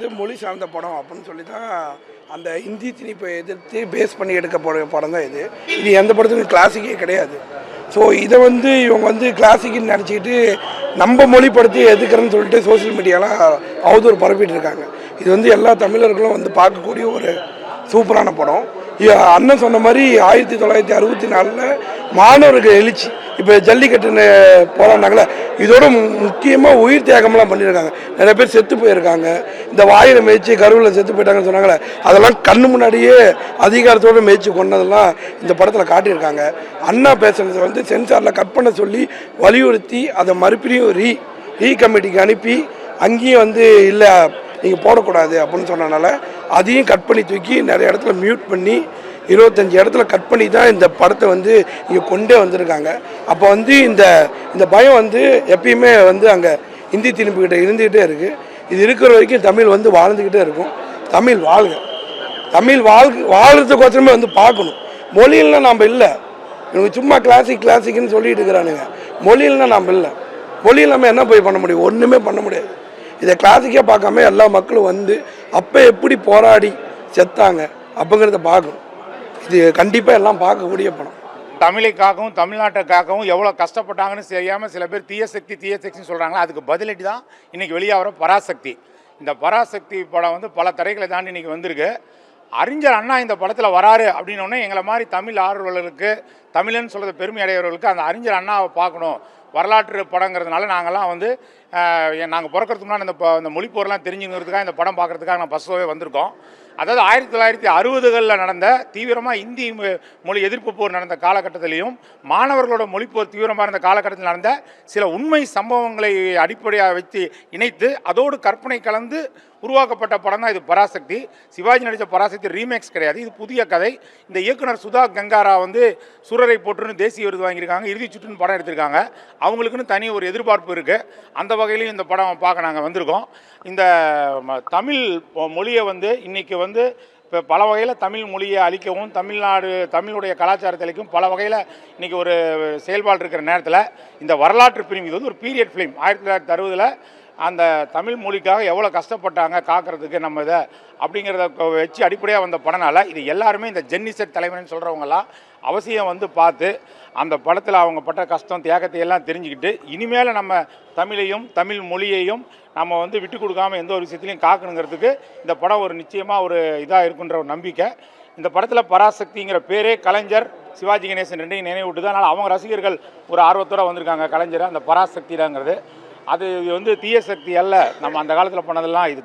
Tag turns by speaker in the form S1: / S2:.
S1: இது மொழி சார்ந்த படம் அப்படின்னு சொல்லி தான் அந்த இந்தி திணிப்பை எதிர்த்து பேஸ் பண்ணி எடுக்க போகிற படம் தான் இது. இது எந்த படத்துக்கும் கிளாசிக்கே கிடையாது. ஸோ இதை இவங்க கிளாசிக்குன்னு நினச்சிக்கிட்டு நம்ம மொழிப்படுத்தி எதுக்குறேன்னு சொல்லிட்டு சோசியல் மீடியாலாம் அவதூறு பரப்பிட்டு இருக்காங்க. இது எல்லா தமிழர்களும் பார்க்கக்கூடிய ஒரு சூப்பரான படம். அண்ணன் சொன்ன மாதிரி 1964 மாணவர்கள் எழுச்சி இப்போ ஜல்லிக்கட்டுன்னு போராடினாங்களே, இதோட முக்கியமாக உயிர் தியாகம்லாம் பண்ணியிருக்காங்க. நிறைய பேர் செத்து போயிருக்காங்க. இந்த வாயில் மேய்ச்சி கருவில் செத்து போயிட்டாங்கன்னு சொன்னாங்களே, அதெல்லாம் கண்ணு முன்னாடியே அதிகாரத்தோடு மேய்ச்சி கொண்டதெல்லாம் இந்த படத்தில் காட்டியிருக்காங்க. அண்ணா பேசுனதை சென்சாரில் கட் பண்ண சொல்லி வலியுறுத்தி அதை மறுபடியும் ரீ கமிட்டிக்கு அனுப்பி அங்கேயும் இல்லை நீங்கள் போடக்கூடாது அப்படின்னு சொன்னனால அதையும் கட் பண்ணி தூக்கி நிறைய இடத்துல மியூட் பண்ணி 25 இடத்துல கட் பண்ணி தான் இந்த படத்தை இங்கே கொண்டே வந்திருக்காங்க. அப்போ இந்த பயம் எப்பயுமே அங்கே இந்தி திணிப்புக்கிட்ட இருந்துக்கிட்டே இருக்குது. இது இருக்கிற வரைக்கும் தமிழ் வாழ்ந்துக்கிட்டே இருக்கும். தமிழ் வாழ்க. தமிழ் வாழ்கிறதுக்கோசரமே பார்க்கணும். மொழியில்னா நாம் இல்லை. இவங்க சும்மா கிளாசிக்னு சொல்லிட்டு இருக்கிறானுங்க. மொழியில்னா நாம் இல்லை. மொழி இல்லாமல் என்ன போய் பண்ண முடியும்? ஒன்றுமே பண்ண முடியாது. இதை கிளாசிக்காக பார்க்காம எல்லா மக்களும் அப்போ எப்படி போராடி செத்தாங்க அப்படிங்கிறத பார்க்கணும். இது கண்டிப்பாக எல்லாம் பார்க்கக்கூடிய படம்.
S2: தமிழைக்காகவும் தமிழ்நாட்டுக்காகவும் எவ்வளோ கஷ்டப்பட்டாங்கன்னு தெரியாமல் சில பேர் தீய சக்தின்னு சொல்கிறாங்களா, அதுக்கு பதிலடி தான் இன்றைக்கி வெளியாகிற பராசக்தி. இந்த பராசக்தி படம் பல தடைகளை தாண்டி இன்றைக்கி வந்திருக்கு. அறிஞர் அண்ணா இந்த படத்தில் வராரு அப்படின்னோடனே எங்களை மாதிரி தமிழ் ஆர்வலர்களுக்கு, தமிழன்னு சொல்கிறது பெருமை அடையவர்களுக்கு அந்த அறிஞர் அண்ணாவை பார்க்கணும். வரலாற்று படங்கிறதுனால நாங்கள்லாம் நாங்கள் பிறக்கிறதுக்கு முன்னாடி இந்த மொழிப்போரெலாம் தெரிஞ்சுங்கிறதுக்காக இந்த படம் பார்க்குறதுக்காக நான் பஸ்ஸாகவே வந்திருக்கோம். அதாவது 1960களில் நடந்த தீவிரமாக இந்தி மொழி எதிர்ப்பு போர் நடந்த காலகட்டத்திலையும் மாணவர்களோட மொழிப்போர் தீவிரமாக இருந்த காலகட்டத்தில் நடந்த சில உண்மை சம்பவங்களை அடிப்படையாக வச்சு இணைத்து அதோடு கற்பனை கலந்து உருவாக்கப்பட்ட படம் தான் இது பராசக்தி. சிவாஜி நடித்த பராசக்தி ரீமேக்ஸ் கிடையாது. இது புதிய கதை. இந்த இயக்குனர் சுதா கங்காரா சூரரை போற்றுன்னு தேசிய விருது வாங்கியிருக்காங்க. இறுதி சுற்றுன்னு படம் எடுத்திருக்காங்க. அவங்களுக்குன்னு தனி ஒரு எதிர்பார்ப்பு இருக்குது. அந்த வகையிலையும் இந்த படம் பார்க்க நாங்கள் வந்திருக்கோம். இந்த தமிழ் மொழியை இன்றைக்கி இப்போ பல வகையில் தமிழ் மொழியை அழிக்கவும் தமிழுடைய கலாச்சாரத்தை அழிக்கவும் பல வகையில் இன்றைக்கி ஒரு செயல்பாடு இருக்கிற நேரத்தில் இந்த வரலாற்று பிரிவு இது ஒரு பீரியட் ஃபிலிம். 1960 அந்த தமிழ் மொழிக்காக எவ்வளோ கஷ்டப்பட்டாங்க காக்கிறதுக்கு நம்ம இதை அப்படிங்கிறத வச்சு அடிப்படையாக வந்த படனால இது எல்லாருமே இந்த ஜென்னிசெட் தலைவர்னு சொல்கிறவங்கலாம் அவசியம் பார்த்து அந்த படத்தில் அவங்க பட்ட கஷ்டம் தியாகத்தை எல்லாம் தெரிஞ்சுக்கிட்டு இனிமேல் நம்ம தமிழையும் தமிழ் மொழியையும் நம்ம விட்டு கொடுக்காமல் எந்த ஒரு விஷயத்துலையும் காக்கணுங்கிறதுக்கு இந்த படம் ஒரு நிச்சயமாக ஒரு இதாக இருக்குன்ற ஒரு நம்பிக்கை. இந்த படத்தில் பராசக்திங்கிற பேரே கலைஞர் சிவாஜி கணேசன் ரெண்டையும் நினைவுட்டு தான். அதனால் அவங்க ரசிகர்கள் ஒரு ஆர்வத்தோடு வந்திருக்காங்க கலைஞரை அந்த பராசக்திடாங்கிறது. அது தீய சக்தி அல்ல. நம்ம அந்த காலத்தில் பண்ணதெல்லாம் இது தான்.